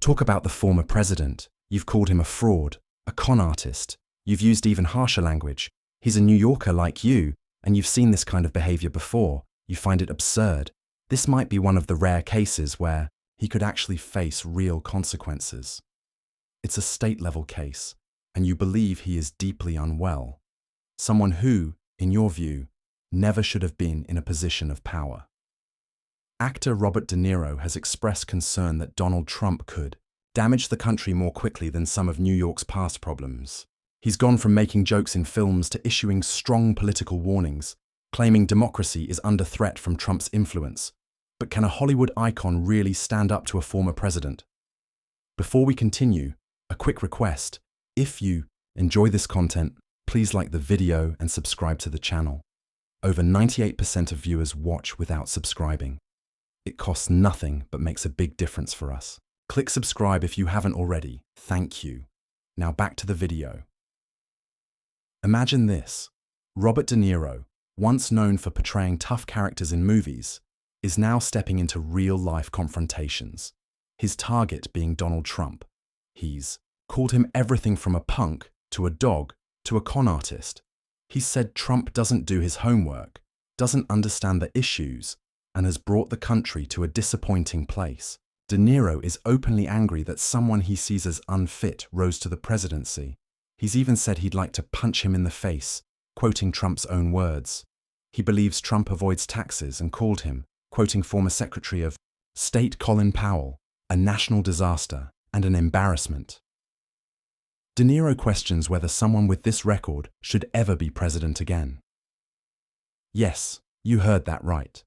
Talk about the former president. You've called him a fraud, a con artist. You've used even harsher language. He's a New Yorker like you, and you've seen this kind of behavior before. You find it absurd. This might be one of the rare cases where he could actually face real consequences. It's a state-level case, and you believe he is deeply unwell. Someone who, in your view, never should have been in a position of power. Actor Robert De Niro has expressed concern that Donald Trump could damage the country more quickly than some of New York's past problems. He's gone from making jokes in films to issuing strong political warnings, claiming democracy is under threat from Trump's influence. But can a Hollywood icon really stand up to a former president? Before we continue, a quick request. If you enjoy this content, please like the video and subscribe to the channel. Over 98% of viewers watch without subscribing. It costs nothing but makes a big difference for us. Click subscribe if you haven't already. Thank you. Now back to the video. Imagine this. Robert De Niro, once known for portraying tough characters in movies, is now stepping into real-life confrontations. His target being Donald Trump. He's called him everything from a punk to a dog to a con artist. He said Trump doesn't do his homework, doesn't understand the issues, and has brought the country to a disappointing place. De Niro is openly angry that someone he sees as unfit rose to the presidency. He's even said he'd like to punch him in the face, quoting Trump's own words. He believes Trump avoids taxes and called him, quoting former Secretary of State Colin Powell, a national disaster and an embarrassment. De Niro questions whether someone with this record should ever be president again. Yes, you heard that right.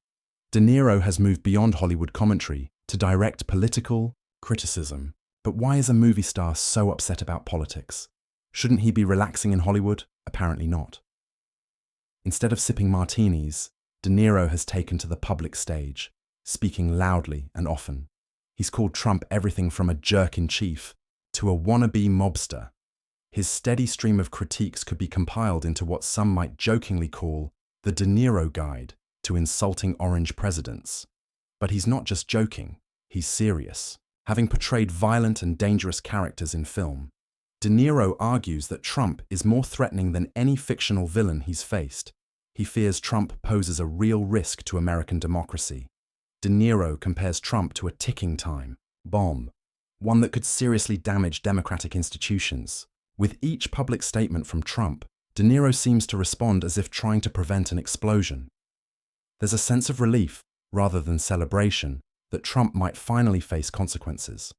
De Niro has moved beyond Hollywood commentary to direct political criticism. But why is a movie star so upset about politics? Shouldn't he be relaxing in Hollywood? Apparently not. Instead of sipping martinis, De Niro has taken to the public stage, speaking loudly and often. He's called Trump everything from a jerk-in-chief to a wannabe mobster. His steady stream of critiques could be compiled into what some might jokingly call the De Niro Guide to insulting orange presidents. But he's not just joking, he's serious. Having portrayed violent and dangerous characters in film, De Niro argues that Trump is more threatening than any fictional villain he's faced. He fears Trump poses a real risk to American democracy. De Niro compares Trump to a ticking time bomb, one that could seriously damage democratic institutions. With each public statement from Trump, De Niro seems to respond as if trying to prevent an explosion. There's a sense of relief, rather than celebration, that Trump might finally face consequences.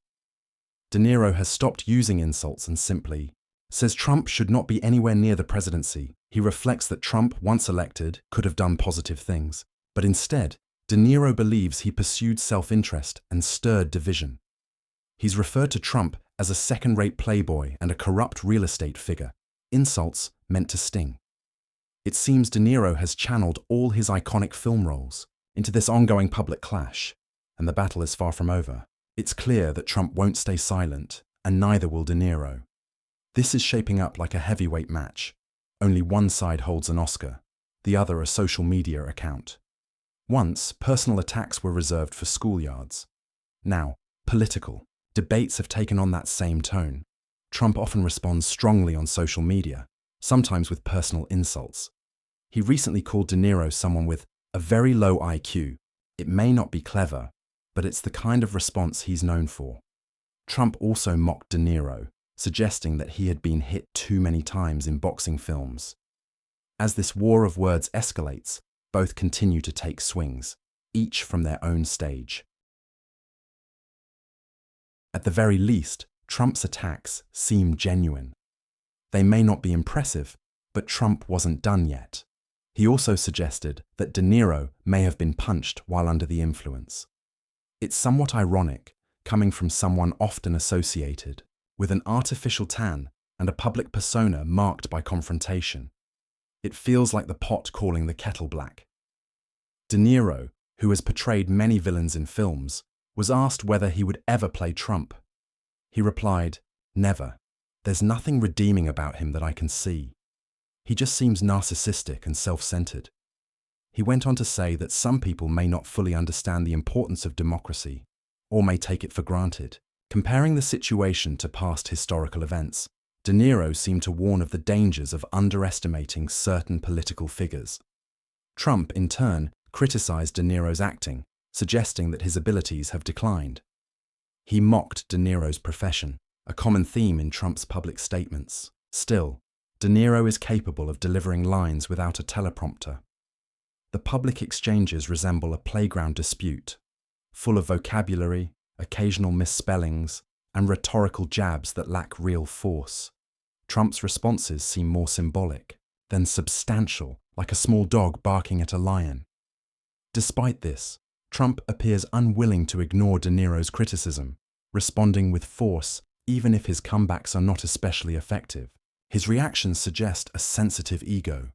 De Niro has stopped using insults and simply says Trump should not be anywhere near the presidency. He reflects that Trump, once elected, could have done positive things. But instead, De Niro believes he pursued self-interest and stirred division. He's referred to Trump as a second-rate playboy and a corrupt real estate figure, insults meant to sting. It seems De Niro has channeled all his iconic film roles into this ongoing public clash, and the battle is far from over. It's clear that Trump won't stay silent, and neither will De Niro. This is shaping up like a heavyweight match. Only one side holds an Oscar, the other a social media account. Once, personal attacks were reserved for schoolyards. Now, political debates have taken on that same tone. Trump often responds strongly on social media, sometimes with personal insults. He recently called De Niro someone with a very low IQ. It may not be clever, but it's the kind of response he's known for. Trump also mocked De Niro, suggesting that he had been hit too many times in boxing films. As this war of words escalates, both continue to take swings, each from their own stage. At the very least, Trump's attacks seem genuine. They may not be impressive, but Trump wasn't done yet. He also suggested that De Niro may have been punched while under the influence. It's somewhat ironic, coming from someone often associated with an artificial tan and a public persona marked by confrontation. It feels like the pot calling the kettle black. De Niro, who has portrayed many villains in films, was asked whether he would ever play Trump. He replied, "Never. There's nothing redeeming about him that I can see. He just seems narcissistic and self-centered." He went on to say that some people may not fully understand the importance of democracy, or may take it for granted. Comparing the situation to past historical events, De Niro seemed to warn of the dangers of underestimating certain political figures. Trump, in turn, criticized De Niro's acting, suggesting that his abilities have declined. He mocked De Niro's profession, a common theme in Trump's public statements. Still, De Niro is capable of delivering lines without a teleprompter. The public exchanges resemble a playground dispute, full of vocabulary, occasional misspellings, and rhetorical jabs that lack real force. Trump's responses seem more symbolic than substantial, like a small dog barking at a lion. Despite this, Trump appears unwilling to ignore De Niro's criticism, responding with force even if his comebacks are not especially effective. His reactions suggest a sensitive ego.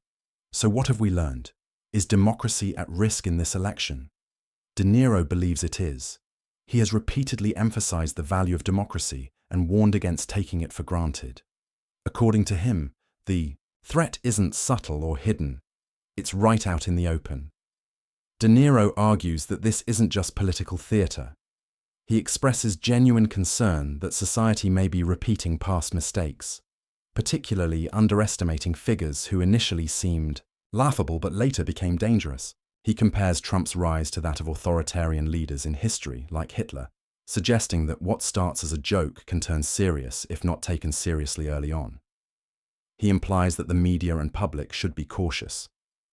So what have we learned? Is democracy at risk in this election? De Niro believes it is. He has repeatedly emphasized the value of democracy and warned against taking it for granted. According to him, the threat isn't subtle or hidden. It's right out in the open. De Niro argues that this isn't just political theatre. He expresses genuine concern that society may be repeating past mistakes, particularly underestimating figures who initially seemed laughable but later became dangerous. He compares Trump's rise to that of authoritarian leaders in history, like Hitler, suggesting that what starts as a joke can turn serious if not taken seriously early on. He implies that the media and public should be cautious,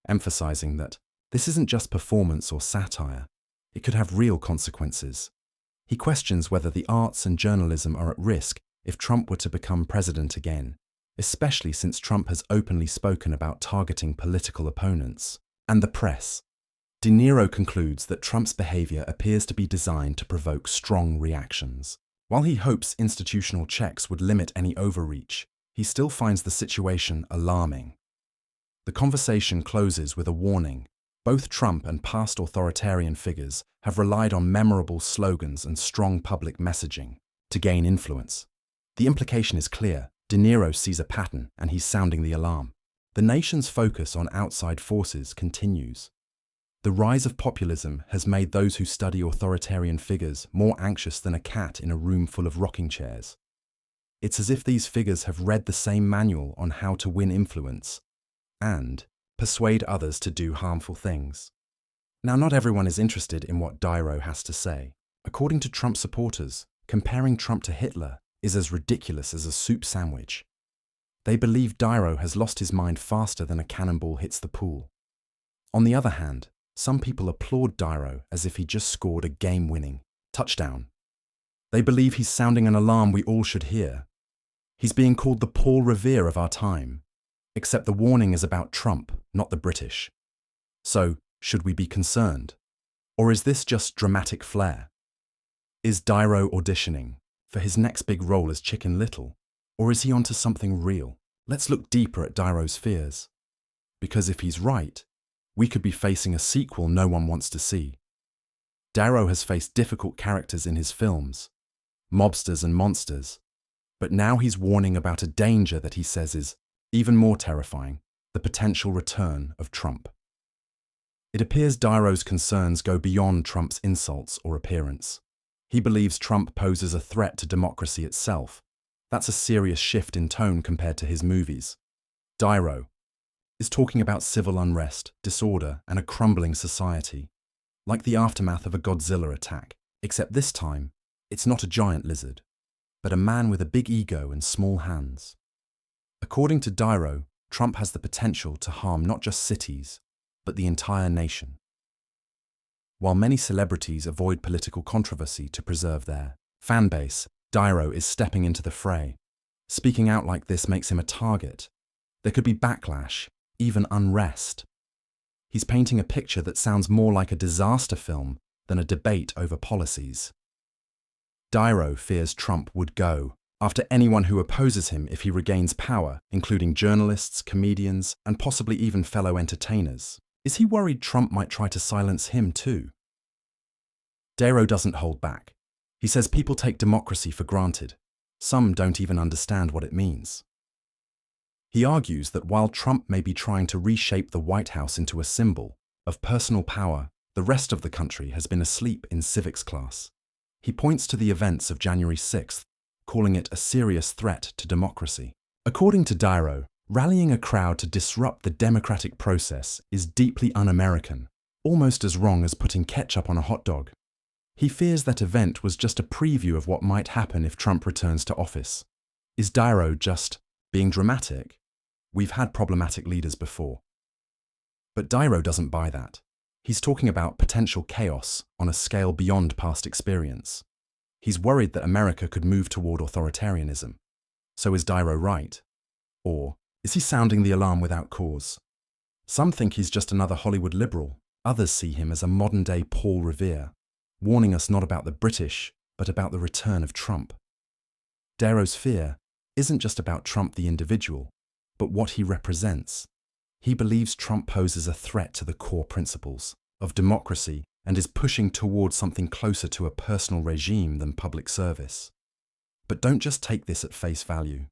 emphasizing that this isn't just performance or satire, it could have real consequences. He questions whether the arts and journalism are at risk if Trump were to become president again, especially since Trump has openly spoken about targeting political opponents and the press. De Niro concludes that Trump's behavior appears to be designed to provoke strong reactions. While he hopes institutional checks would limit any overreach, he still finds the situation alarming. The conversation closes with a warning. Both Trump and past authoritarian figures have relied on memorable slogans and strong public messaging to gain influence. The implication is clear. De Niro sees a pattern and he's sounding the alarm. The nation's focus on outside forces continues. The rise of populism has made those who study authoritarian figures more anxious than a cat in a room full of rocking chairs. It's as if these figures have read the same manual on how to win influence and persuade others to do harmful things. Now, not everyone is interested in what Niro has to say. According to Trump supporters, comparing Trump to Hitler is as ridiculous as a soup sandwich. They believe Niro has lost his mind faster than a cannonball hits the pool. On the other hand, some people applaud Niro as if he just scored a game-winning touchdown. They believe he's sounding an alarm we all should hear. He's being called the Paul Revere of our time, except the warning is about Trump, not the British. So, should we be concerned? Or is this just dramatic flair? Is Niro auditioning for his next big role as Chicken Little, or is he onto something real? Let's look deeper at Niro's fears. Because if he's right, we could be facing a sequel no one wants to see. Niro has faced difficult characters in his films, mobsters and monsters, but now he's warning about a danger that he says is even more terrifying, the potential return of Trump. It appears Niro's concerns go beyond Trump's insults or appearance. He believes Trump poses a threat to democracy itself. That's a serious shift in tone compared to his movies. Niro is talking about civil unrest, disorder, and a crumbling society, like the aftermath of a Godzilla attack, except this time, it's not a giant lizard, but a man with a big ego and small hands. According to Niro, Trump has the potential to harm not just cities, but the entire nation. While many celebrities avoid political controversy to preserve their fan base, Niro is stepping into the fray. Speaking out like this makes him a target. There could be backlash, even unrest. He's painting a picture that sounds more like a disaster film than a debate over policies. Niro fears Trump would go after anyone who opposes him if he regains power, including journalists, comedians, and possibly even fellow entertainers. Is he worried Trump might try to silence him too? Niro doesn't hold back. He says people take democracy for granted. Some don't even understand what it means. He argues that while Trump may be trying to reshape the White House into a symbol of personal power, the rest of the country has been asleep in civics class. He points to the events of January 6th, calling it a serious threat to democracy. According to Niro, rallying a crowd to disrupt the democratic process is deeply un-American, almost as wrong as putting ketchup on a hot dog. He fears that event was just a preview of what might happen if Trump returns to office. Is Niro just being dramatic? We've had problematic leaders before. But Niro doesn't buy that. He's talking about potential chaos on a scale beyond past experience. He's worried that America could move toward authoritarianism. So is Niro right? Or is he sounding the alarm without cause? Some think he's just another Hollywood liberal. Others see him as a modern-day Paul Revere, warning us not about the British, but about the return of Trump. Niro's fear isn't just about Trump the individual, but what he represents. He believes Trump poses a threat to the core principles of democracy and is pushing towards something closer to a personal regime than public service. But don't just take this at face value.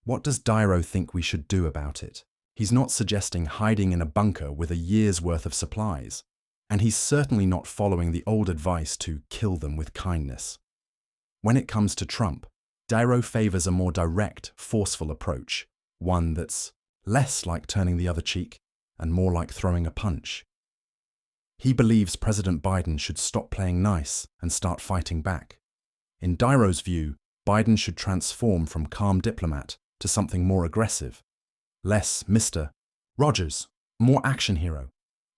What does Niro think we should do about it? He's not suggesting hiding in a bunker with a year's worth of supplies, and he's certainly not following the old advice to kill them with kindness. When it comes to Trump, Niro favors a more direct, forceful approach, one that's less like turning the other cheek and more like throwing a punch. He believes President Biden should stop playing nice and start fighting back. In Niro's view, Biden should transform from calm diplomat to something more aggressive. Less Mr. Rogers, more action hero.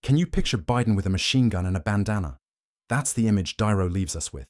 Can you picture Biden with a machine gun and a bandana? That's the image Niro leaves us with.